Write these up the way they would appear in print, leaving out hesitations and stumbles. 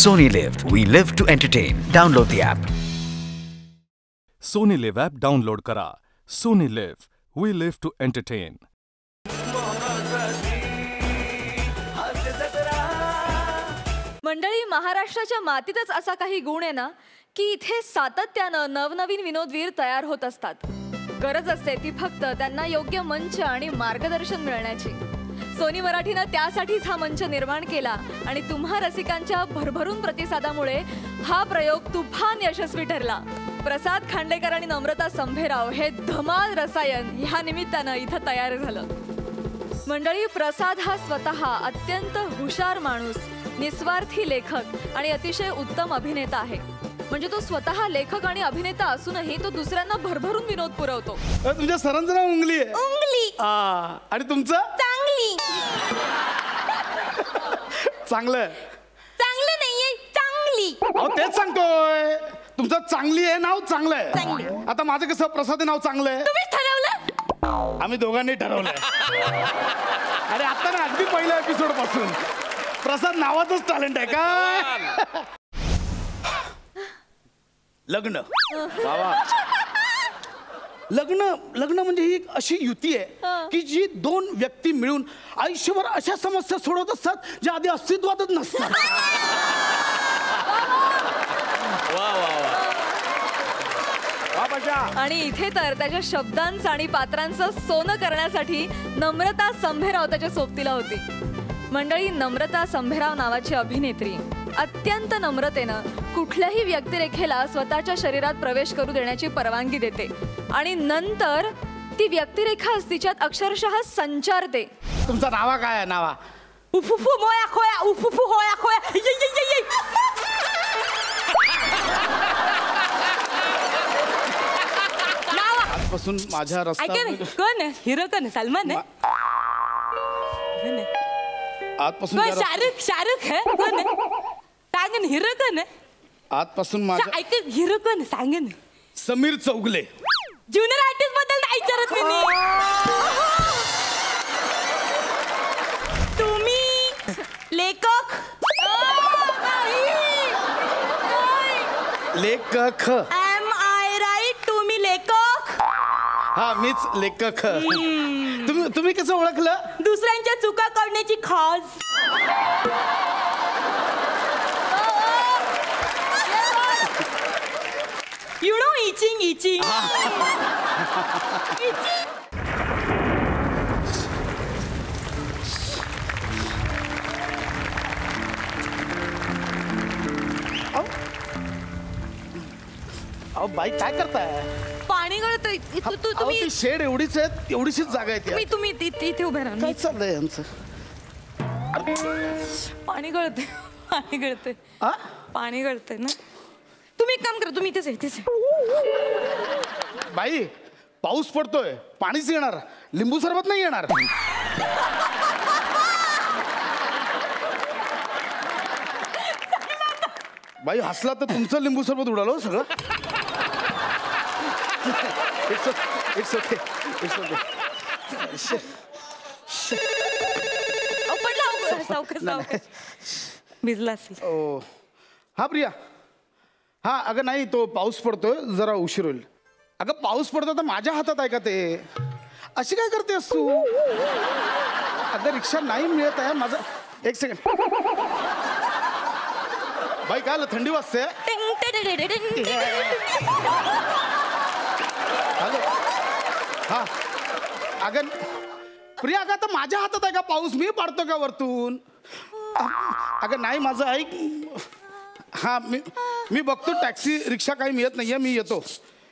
Sony Live. We live to entertain. Download the app. Sony Live app download करा. Sony Live. We live to entertain. मंडळी, महाराष्ट्राच्या मातीतच असा काही गुण आहे ना की इथे सातत्यानं नवनवीन विनोदवीर तयार होत असतात. गरज असते ती फक्त त्यांना योग्य मंच आणि मार्गदर्शन मिळण्याची. सोनी मराठीनं त्यासाठीच हा मंच निर्माण केला आणि तुम्हा रसिकांच्या भरभरून प्रतिसादामुळे हा प्रयोग तुफान यशस्वी ठरला. प्रसाद खांडेकर आणि नम्रता संभेराव हे धमाल रसायन ह्या निमित्तानं इथं तयार झालं. मंडळी, प्रसाद हा स्वतः अत्यंत हुशार माणूस, निस्वार्थी लेखक आणि अतिशय उत्तम अभिनेता आहे. म्हणजे तो स्वतः लेखक आणि अभिनेता असूनही तो दुसऱ्यांना भरभरून विनोद पुरवतो. तुमच्या सरांचं नाव उंगली आहे. उंगली. आणि तुमचं? चांगली. चांगलं चांगलं नाहीये, चांगली. अहो तेच सांगतोय, तुमचं चांगली आहे नाव, चांगलं आहे. आता माझं कसं प्रसाद नाव चांगलं आहे? तुम्ही ठरवलं? आम्ही दोघांनी ठरवलंय. अरे आता ना अगदी पहिल्या एपिसोड पासून प्रसाद नावाचंच टॅलेंट आहे का? लग्न बाबा, लग्न म्हणजे ही अशी युती आहे की जी दोन व्यक्ती मिळून आयुष्यभर अशा समस्या सोडवत असतात ज्या आधी अस्तित्वातच नसतात. आणि इथे तर त्याच्या शब्दांचं आणि पात्रांचं सोनं करण्यासाठी नम्रता संभेराव त्याच्या सोबतीला होती. मंडळी, नम्रता संभेराव नावाची अभिनेत्री अत्यंत नम्रतेनं कुठल्याही व्यक्तिरेखेला स्वतःच्या शरीरात प्रवेश करू देण्याची परवानगी देते आणि नंतर ती व्यक्तिरेखा तिच्यात अक्षरशः संचारते. तुमचा नावा काय आहे? नावा उफुफू मोया खोया, उफुफू होया खोया. आजपासून माझ्या रस्ता कोण आहे? हिरो कोण आहे? सलमान आहे? आजपासून शाहरुख है? कोण आहे? सांग ना, हिरो कोण आहे? आजपासून माझ्या ऐक, हिरो कोण आहे? सांग ना. समीर चौगले. ज्युनियर आर्टिस्ट बद्दल नाही विचारत मी. तुम्ही लेखक? लेखक. Am I right? तुम्ही लेखक? हा, मीच लेखक. तुम्ही कसं ओळखलं? दुसऱ्यांच्या चुका काढण्याची खास. You know itching. अहो बाई, काय करताय? पाणी गळतंय. तुम्ही शेड एवढीच आहे, एवढीशीच जागा आहे. तुम्ही इथे उभे राहा. काय चाललंय यांचं? पाणी गळतंय. पाणी गळतंय ना. तुम्ही एक काम करा, तुम्ही इथेच. बाई, पाऊस पडतोय, पाणीच येणार, लिंबू सरबत नाही येणार. बाई हसला तर तुमचं लिंबू सरबत उडालो सगळं. It's okay. भिजला. हा प्रिया. हा, अगं नाही, तो पाऊस पडतोय, जरा उशीर होईल. अगं पाऊस पडतो तर माझ्या हातात आहे का ते? अशी काय करतेस तू? अगं रिक्षा नाही मिळत आहे माझं. एक सेकंड बाई, काय थंडी वाजते? हॅलो. हा अगं प्रिया, अगं आता माझ्या हातात आहे का पाऊस? मी पाडतो का वरतून? अगं नाही, माझं ऐक. हा, मी बघतो, टॅक्सी रिक्षा काही मिळत नाहीये, मी येतो.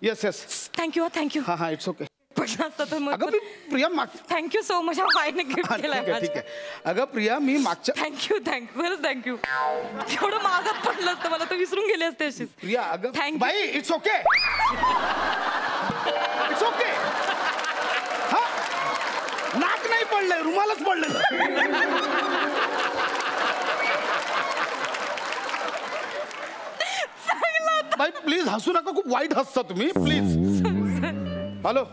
येस. थँक्यू. हा, इट्स ओके. अगं प्रिया, थँक्यू सो मच. ठीक आहे. अगं प्रिया, मी मागच्या थँक्यू. थँक्यू. एवढं मागत पडलं असतं मला, तर विसरून गेले असते अशीच. प्रिया, अगं बाई, इट्स ओके. हा, नाक नाही पडलंय, रुमालच पडलं. बाई प्लीज हसू नका, खूप वाईट हसता तुम्ही, प्लीज. हॅलो.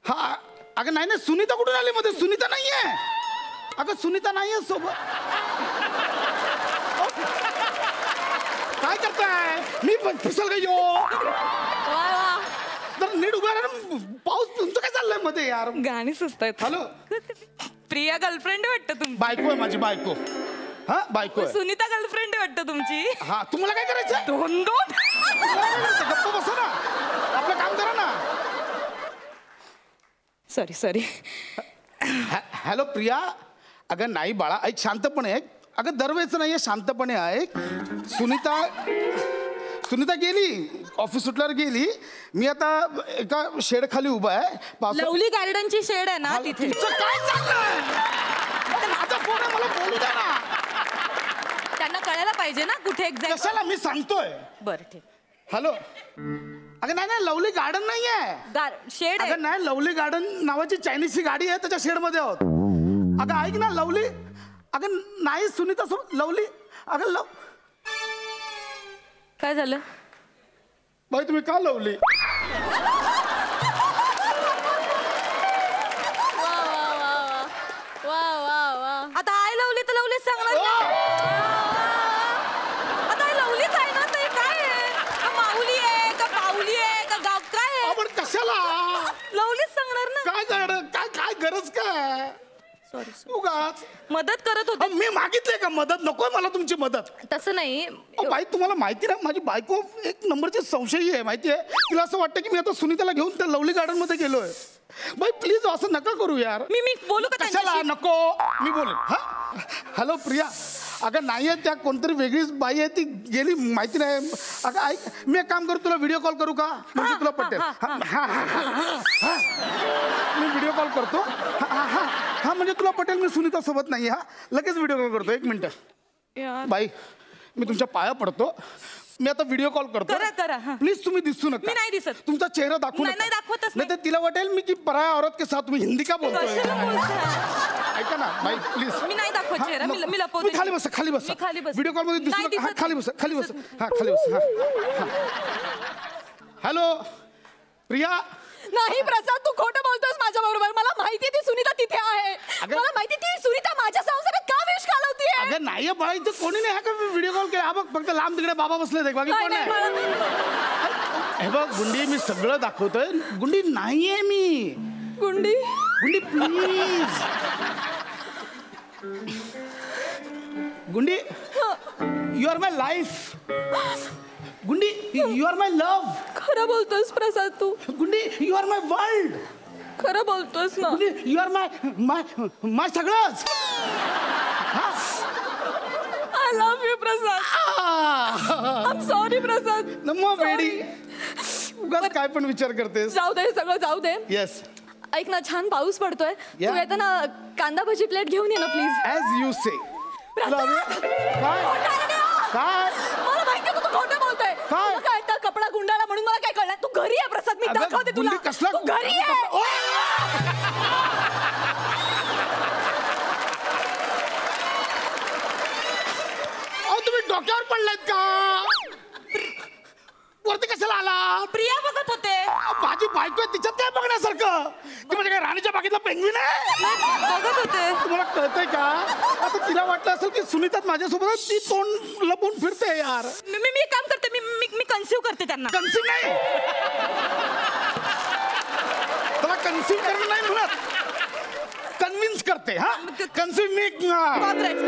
हा, अगं नाही, सुनीता कुठून आली मध्ये? सुनीता नाहीये. अगं सुनीता नाहीये सोबत. काय करताय? मी फिसल गयो. वा वा. तर नीट उभा राहा ना. पाऊस तुमचं काय चाललंय मध्ये यार? गाणी सुचतायत. हॅलो. प्रिया गर्लफ्रेंड वाटतं तुमची. बायको आहे माझी बायको. हा बायको आहे. सुनीता गर्लफ्रेंड वाटतं तुमची. हा तुम्हाला काय करायचं? दोन गप्प बसा ना. आपलं काम करा ना. सॉरी. हॅलो प्रिया. अगं नाही बाळा ऐक शांतपणे ऐक. अगं दरवेळेच नाहीये शांतपणे ऐक. सुनीता गेली ऑफिस सुटल्यावर गेली. मी आता एका शेड खाली उभा आहे. लवली गार्डनची शेड आहे ना तिथे. काय चाललंय? माझा फोन आहे मला बोलू द्या ना. त्यांना कळायला पाहिजे ना कुठे एक्झॅक्ट. कशाला मी सांगतोय. बरं ठीक. हॅलो. अगं नाही लवली गार्डन नाही आहे. शेड आहे. अगं नाही लवली गार्डन नावाची चायनीजची गाडी आहे त्याच्या शेड मध्ये आहोत. अगं ऐक ना लवली. अगं नाही सुनीता लवली. अगं काय झालं बाई तुम्ही का लवली? आता आय लवली तर लवलीच सांगणार. आता लवलीच आहे ना. ते काय आहे? का माऊली आहे का पाऊली आहे का गाव काय आहे? आपण कशाला लवलीच सांगणार ना. काय गरज काय? सॉरी उगाच मदत करत होते. मी मागितले का मदत? नकोय मला तुमची मदत. तसं नाही. बाई तुम्हाला माहिती ना माझी बायको एक नंबरची संशयी आहे माहिती आहे. तिला असं वाटतं की मी आता सुनीताला घेऊन त्या लवली गार्डन मध्ये गेलोय. बाई प्लीज असं नका करू यार. मी बोलू का कशाला? नको मी बोलेन. हा हॅलो प्रिया. अगं नाही आहे त्या कोणतरी वेगळीच बाई आहे ती गेली माहिती नाही. अगं ऐक मी एक काम करू तुला व्हिडिओ कॉल करू का? म्हणजे तुला पटेल. मी व्हिडिओ कॉल करतो. हा म्हणजे तुला पटेल. मी सुनीता सोबत नाही. हा लगेच व्हिडिओ कॉल करतो. 1 मिनिट. बाई मी तुमच्या पाया पडतो. मी आता व्हिडिओ कॉल करतो. करा. प्लीज तुम्ही दिसू नका. मी नाही दिसत. तुमचा चेहरा दाखवू नाही दाखवतच नाही तर तिला वाटेल मी की पराया औरत के साथ मी हिंदी का बोलतोय. कशाला बोलताय? ऐका ना बाई प्लीज. मी नाही दाखवत चेहरा. मी लपवते. खाली बस मी खाली बस. व्हिडिओ कॉल मध्ये दिसू नाही नका. हा दिसत. खाली बस. हा खाली बस. हा हॅलो प्रिया. नाही प्रसाद तू खोटं बोलतोस माझ्या बरोबर. मला माहिती ती सुनीता तिथे आहे. मला माहिती ती सुनीता माझ्या संसारात का विष घालवतीये. अगं नाही बाळा इथे कोणी नाही. हा का व्हिडिओ कॉल केला? हा बघ फक्त लांब तिकडे बाबा बसले बाकी कोण नाही. हे बघ गुंडी मी सगळं दाखवतोय. गुंडी नाहीये मी. गुंडी प्लीज. गुंडी यू आर माय लाईफ. गुंडी यू आर माय लव्ह. खरं बोलतोस प्रसाद तू. गुंडी यू आर माय वर्ल्ड. खरं बोलतोस ना. गुंडी यू आर माय सगळंच. I love you Prasad. I am sorry Prasad. नमो बेडी. उगाच काय पण विचार करतेस. जाऊ दे सगळं जाऊ दे. येस. ऐक ना छान पाऊस पडतोय. Yeah. तू येताना कांदा भजी प्लेट घेऊन ये ना प्लीज. ॲज यू से. काय मला माहिती तू खोटं बोलतोय. काय? काय कपडा गुंडाळा म्हणून मला काय कळलं. तू घरी आहे प्रसाद. मी दाखवते तुला. गुंडी कसला? तू घरी आहे. तुम्ही डोक्यावर पडलात का? वरती कशाला आला? प्रिया बघत होते. माझी बायको आहे तिच्यात काय बघण्यासारखं? ती म्हणजे काय राणीच्या बागेतला पेंग्विन आहे? बघत होते. तुम्हाला कळतंय का? आता तिला वाटलं असेल की सुनीतात माझ्यासोबत आहे, ती तोंड लपून फिरते यार. मी काम करते. मी कन्सिव्ह करते त्यांना. कन्सिव्ह नाही. त्याला कन्सिव्ह करणं नाही म्हणत. कन्व्हिन्स करते. हा कन्सिव्ह मी काँग्रेस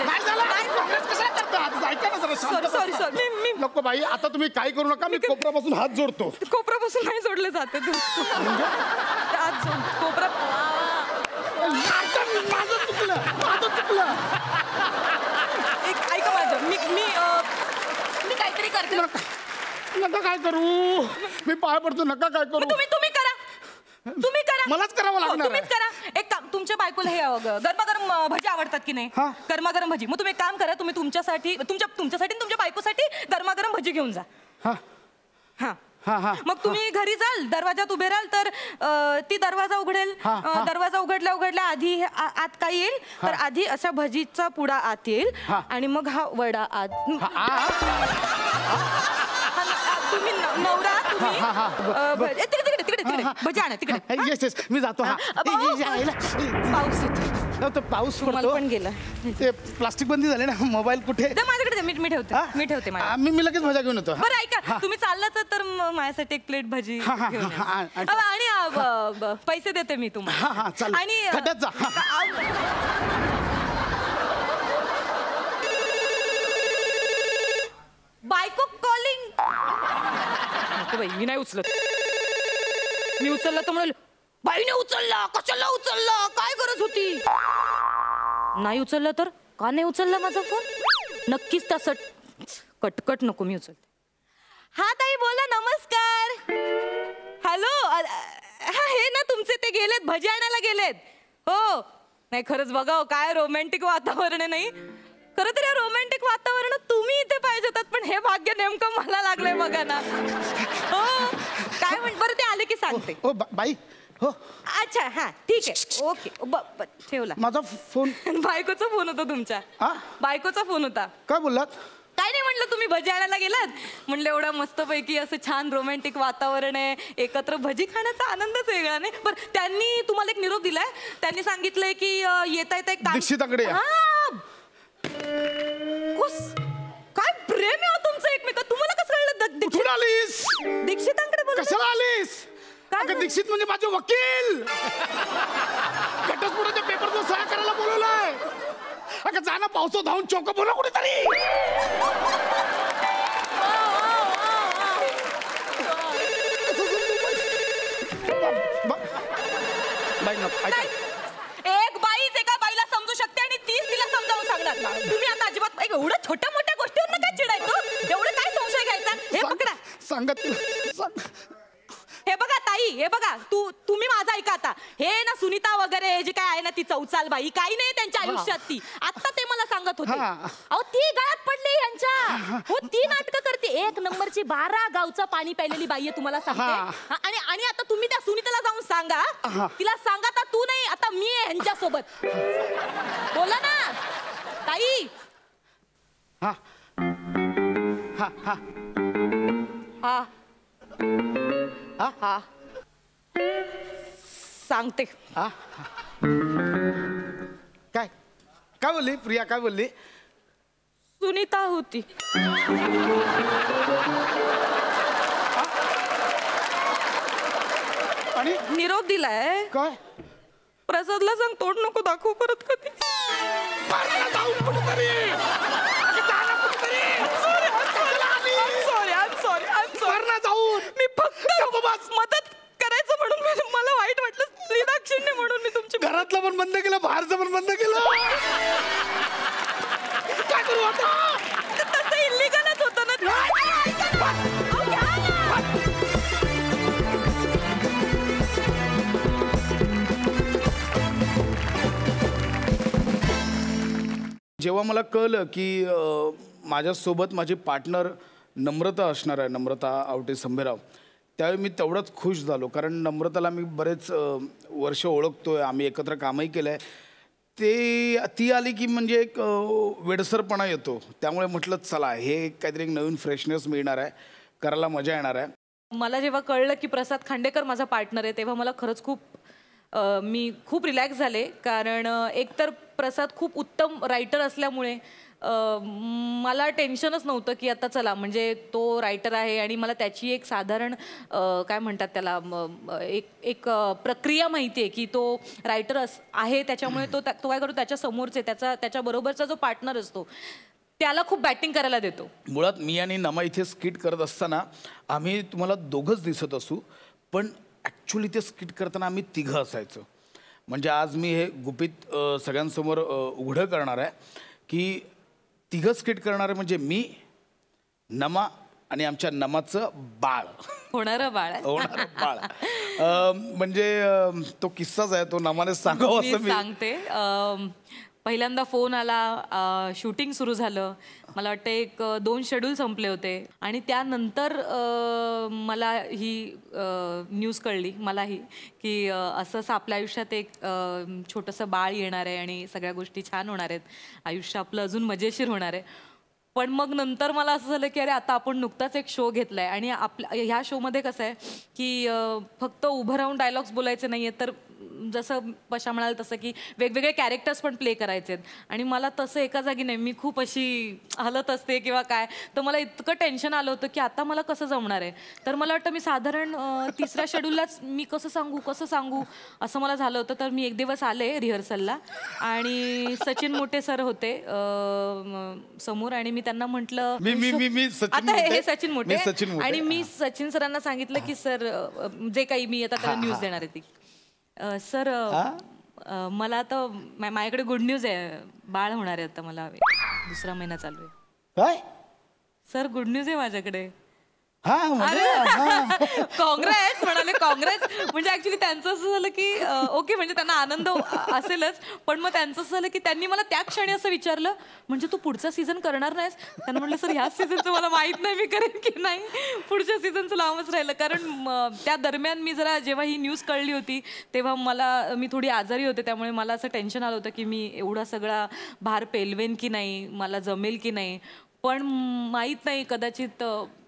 नाही झालं. काँग्रेस कशाला करतात? ऐका ना जरा शांत सॉरी बसा. मी नको बाई आता तुम्ही काय करू नका. मी कोपऱ्यापासून हात जोडतो. कोपऱ्यापासून नाही जोडले जाते तू. आज कोपरा. माझं चुकलं. ऐका माझं. मी काहीतरी करते. नका काय करू. मी पाय पडतो. नका काय करू. तुम्ही करा. मलाच करावं लागणार. तुम्हीच करा. एक काम तुमच्या बायकोला हे गरमागरम भजी आवडतात की नाही? गरमागरम भजी. मग तुम्ही एक काम करा. तुम्ही तुमच्यासाठी तुमच्या बायकोसाठी गरमागरम भजी घेऊन जा. मग तुम्ही घरी जाल दरवाजात उभे राहाल तर ती दरवाजा उघडेल. दरवाजा उघडल्या आधी आत काय येईल तर आधी असा भजीचा पुडा आत येईल आणि मग हा वडा आत. तुम्ही नवरा तुम्ही तिकडे भजी आणा तिकडे. येस मी जातो. पाऊस येतो. तो पाऊस मला पडतो पण गेला. ते प्लास्टिक बंदी झाले ना मोबाईल कुठे माझ्याकडे मी ठेवते हा? मी ठेवते माझ्या. मी लगेच भाज्या घेऊन येतो बरं ऐका तुम्ही चाललात तर माझ्यासाठी एक प्लेट भजी घेऊन या. आणि पैसे देते मी तुम्हाला. चालेल. आणि खड्ड्यात जा. बायको कॉलिंग. नको बाई मी नाही उचलत. मी उचलला तर म्हणाल बाईने उचलला कशाला उचलला काय गरज होती. नाही उचलला तर का नाही उचलला माझा फोन. नक्कीच तसं कटकट नको मी उचलते. हा ताई बोला नमस्कार. हॅलो हे ना तुमचे ते गेलेत भजी आणायला गेलेत. हो नाही खरंच बघा काय रोमॅन्टिक वातावरण आहे. नाही खरं तर या रोमॅन्टिक वातावरणात तुम्ही इथे पाहिजे होतात पण हे भाग्य नेमकं मला लागलंय बघा ना. हो काय म्हण बरं ते आले की सांगते. ओ बाई हो अच्छा हा ठीक आहे ओके ठेवला. माझा फोन बायकोचा फोन होता तुमच्या. बायकोचा फोन होता. काय बोललात. काय नाही म्हटलं तुम्ही भजी आणायला गेलात. म्हणलं एवढा मस्तपैकी असं छान रोमॅन्टिक वातावरण आहे एकत्र भजी खाण्याचा आनंदच वेगळा. नाही बरं त्यांनी तुम्हाला एक निरोप दिलाय. त्यांनी सांगितलंय की येता येता एक दीक्षिताकडे काय प्रेम आहे तुमचं एकमेकात. तुम्हाला कसं कळलं. कुठून आलीस. दीक्षितांकडे कशाला आलीस. काय दीक्षित म्हणजे माझे वकील. घटस्फोटाच्या पेपरचं सह्या करायला बोलवलंय. अगं जाणं पावसात धावून चौक बोला कुठेतरी. एक बाईच एका बाईला समजू शकते आणि तीच तिला समजावून सांगणार. तुम्ही आता अजिबात एवढं छोट्या मोठ्या गोष्टीवर काय चिडायचं. एवढं काय संशय घ्यायचा. हे पकडा सांगत. हे बघा ताई हे बघा तुम्ही माझं ऐका आता. हे ना सुनीता वगैरे जे काय आहे ना ती चौचाल बाई काही नाही त्यांच्या आयुष्यात. ती आता ते मला सांगत होते अहो ती गळ्यात पडली यांच्या. हो ती नाटकं करते. एक नंबरची 12 गावचं पाणी प्यायलेली बाई आहे तुम्हाला सांगते. आणि आता तुम्ही त्या सुनीताला जाऊन सांगा तिला सांगा आता तू नाही आता मी आहे ह्यांच्या सोबत. बोला ना ताई. हा हा सांगते. काय बोलली प्रिया. काय बोलली. सुनीता होती. आणि निरोप दिलाय. काय प्रसादला सांग तोड नको दाखवू परत कधी. मी फक्त मदत करायचं म्हणून मला वाईट वाटलं. स्त्रीदाक्षिण्य म्हणून मी तुमची घरातलं पण बंद केलं बाहेरचं पण बंद केलं. काय करू आता. तसं इल्लीगलच होतं ना. जेव्हा मला कळलं की माझ्यासोबत माझी पार्टनर नम्रता असणार आहे. नम्रता आवटे संभेराव. त्यावेळी मी तेवढंच खुश झालो कारण नम्रताला मी बरेच वर्ष ओळखतोय. आम्ही एकत्र कामही केलं आहे. ती आली की म्हणजे एक वेडसरपणा येतो. त्यामुळे म्हटलं चला हे काहीतरी एक नवीन फ्रेशनेस मिळणार आहे. करायला मजा येणार आहे. मला जेव्हा कळलं की प्रसाद खांडेकर माझा पार्टनर आहे तेव्हा मला खरंच मी खूप रिलॅक्स झाले. कारण एकतर प्रसाद खूप उत्तम रायटर असल्यामुळे मला टेन्शनच नव्हतं की आता चला म्हणजे तो रायटर आहे आणि मला त्याची एक साधारण काय म्हणतात त्याला एक प्रक्रिया माहिती आहे की तो रायटर आहे त्याच्यामुळे तो काय करतो त्याच्या समोरचे त्याच्याबरोबरचा जो पार्टनर असतो त्याला खूप बॅटिंग करायला देतो. मुळात मी आणि नमा इथे स्किट करत असताना आम्ही तुम्हाला दोघंच दिसत असू पण ॲक्च्युली ते स्किट करताना आम्ही तिघं असायचो. म्हणजे आज मी हे गुपित सगळ्यांसमोर उघडं करणार आहे की तिघं स्किट करणारे म्हणजे मी नमा आणि आमच्या नमाचं बाळ. होणारं बाळ. म्हणजे तो किस्साच आहे तो नमाने सांगावं असं मी सांगते. पहिल्यांदा फोन आला. शूटिंग सुरू झालं. मला वाटतं 2 शेड्यूल संपले होते आणि त्यानंतर मला ही न्यूज कळली मलाही की असं आपल्या आयुष्यात एक छोटंसं बाळ येणार आहे आणि सगळ्या गोष्टी छान होणार आहेत. आयुष्य आपलं अजून मजेशीर होणार आहे. पण मग नंतर मला असं झालं की अरे आता आपण नुकताच एक शो घेतलाय आणि आपल्या ह्या शोमध्ये कसं आहे की फक्त उभं राहून डायलॉग्स बोलायचे नाही आहेत, तर जसं पशा म्हणाल तसं की वेगवेगळे कॅरेक्टर्स पण प्ले करायचे आहेत आणि मला तसं एका जागी नाही, मी खूप अशी हलत असते किंवा काय, तर मला इतकं टेन्शन आलं होतं की आता मला कसं जमणार आहे. तर मला वाटतं मी साधारण 3ऱ्या शेड्यूललाच मी कसं सांगू असं मला झालं होतं. तर मी एक दिवस आले रिहर्सलला आणि सचिन मोठे सर होते समोर आणि मी त्यांना म्हटलं आता हे सचिन मोठे आणि मी सचिन सरांना सांगितलं की सर जे काही मी आता त्याला न्यूज देणार आहे ती, सर मला आता माझ्याकडे गुड न्यूज आहे, बाळ होणार आहे आता, मला 2रा महिना चालू आहे. काय सर गुड न्यूज आहे माझ्याकडे. काँग्रेस म्हणाले, काँग्रेस म्हणजे ऍक्च्युली त्यांचं असं झालं की ओके म्हणजे त्यांना आनंद असेलच, पण मग त्यांचं असं झालं की त्यांनी मला त्या क्षणी असं विचारलं म्हणजे तू पुढचा सीझन करणार नाहीस. त्यांना म्हटलं सर ह्या सीझनचं मला माहित नाही मी करेन की नाही, पुढच्या सीझनचं लांबच राहिलं. कारण त्या दरम्यान मी जरा जेव्हा ही न्यूज कळली होती तेव्हा मी थोडी आजारी होते, त्यामुळे मला असं टेन्शन आलं होतं की मी एवढा सगळा भार पेलवेन की नाही, मला जमेल की नाही. पण माहीत नाही, कदाचित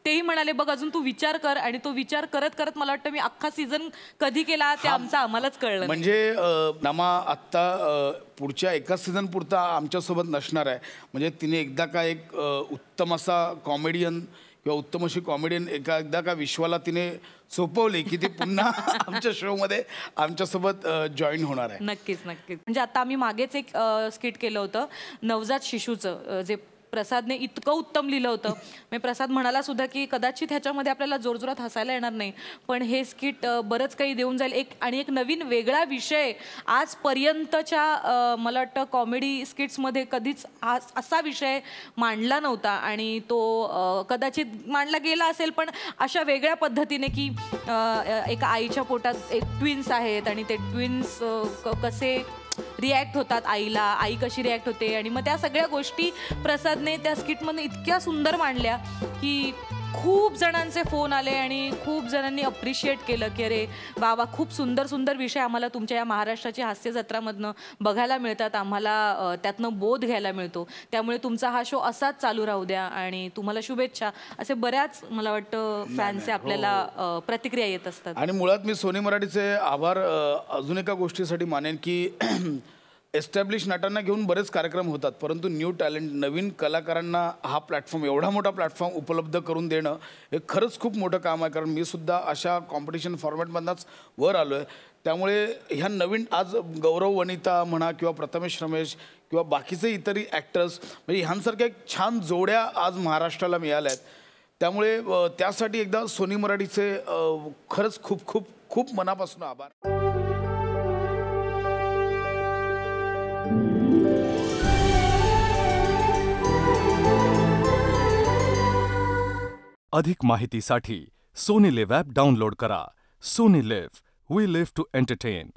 तेही म्हणाले बघ अजून तू विचार कर, आणि तो विचार करत करत मला वाटतं मी अख्खा सीझन कधी केला ते आम्हालाच कळलं. म्हणजे नमा आत्ता पुढच्या एका सीझन पुरता आमच्यासोबत नसणार आहे. म्हणजे तिने एकदा का एक उत्तम असा कॉमेडियन किंवा उत्तम अशी कॉमेडियन एकदा का विश्वाला तिने सोपवली की ती पुन्हा आमच्या शोमध्ये आमच्यासोबत जॉईन होणार आहे. नक्कीच नक्कीच. म्हणजे आता आम्ही मागेच एक स्किट केलं होतं नवजात शिशूचं, जे प्रसादने इतकं उत्तम लिहिलं होतं. मी प्रसाद म्हणाला सुद्धा की कदाचित ह्याच्यामध्ये आपल्याला जोरजोरात हसायला येणार नाही, पण हे स्किट बरंच काही देऊन जाईल. एक नवीन वेगळा विषय आजपर्यंतच्या मला वाटतं कॉमेडी स्किट्समध्ये कधीच असा विषय मांडला नव्हता, आणि तो कदाचित मांडला गेला असेल पण अशा वेगळ्या पद्धतीने की एका आईच्या पोटात एक ट्विन्स आहेत आणि ते ट्विन्स कसे रिॲक्ट होतात आईला, आई कशी रिॲक्ट होते, आणि मग त्या सगळ्या गोष्टी प्रसादने त्या स्किटमध्ये इतक्या सुंदर मांडल्या की खूप जणांचे फोन आले आणि खूप जणांनी अप्रिशिएट केलं की अरे बाबा खूप सुंदर सुंदर विषय आम्हाला तुमच्या या महाराष्ट्राची हास्य जत्रामधनं बघायला मिळतात, आम्हाला त्यातनं बोध घ्यायला मिळतो, त्यामुळे तुमचा हा शो असाच चालू राहू द्या आणि तुम्हाला शुभेच्छा. असे बऱ्याच मला वाटतं फॅन्सचे आपल्याला प्रतिक्रिया येत असतात. आणि मुळात मी सोनी मराठीचे आभार अजून एका गोष्टीसाठी मानेन की एस्टॅब्लिश नटांना घेऊन बरेच कार्यक्रम होतात, परंतु न्यू टॅलेंट नवीन कलाकारांना हा प्लॅटफॉर्म, एवढा मोठा प्लॅटफॉर्म उपलब्ध करून देणं हे खरंच खूप मोठं काम आहे. कारण मी सुद्धा अशा कॉम्पिटिशन फॉर्मॅटमधनंच वर आलो आहे. त्यामुळे ह्या नवीन आज गौरव वनिता म्हणा किंवा प्रथमेश रमेश किंवा बाकीचे इतरही ॲक्टर्स म्हणजे ह्यांसारख्या एक छान जोड्या आज महाराष्ट्राला मिळाल्या आहेत. त्यामुळे त्यासाठी एकदा सोनी मराठीचे खरंच खूप खूप खूप मनापासून आभार. अधिक माहितीसाठी सोनी लिव्ह ॲप डाउनलोड करा. Sony Liv, we live to entertain.